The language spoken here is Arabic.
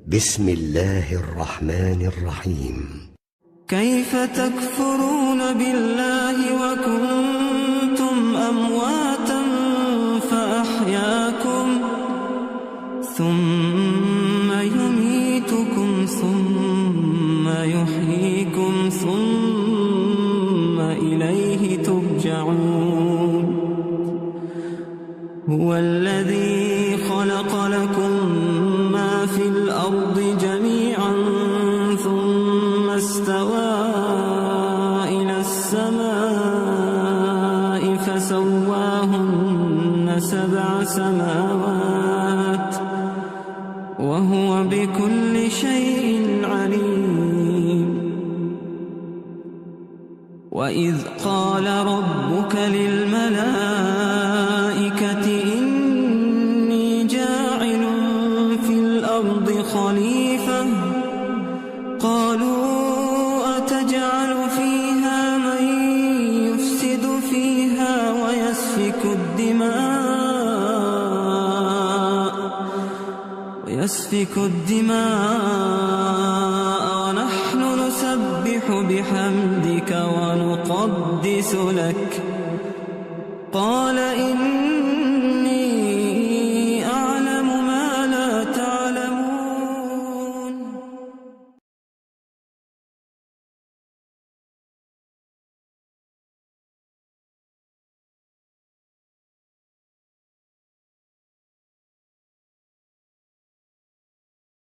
بسم الله الرحمن الرحيم. كيف تكفرون بالله وكنتم أمواتا فأحياكم ثم يميتكم ثم يحييكم ثم إليه ترجعون. هو الذي خلق لكم ما في الأرض جميعا ثم استوى إلى السماء فسواهن 7 سماوات وهو بكل شيء عليم. وإذ قال ربك للملائكة إني جاعل في الأرض خليفة قالوا أتجعل فيها من يفسد فيها ويسفك الدماء ونحن نسبح بحمدك ونقدس لك قال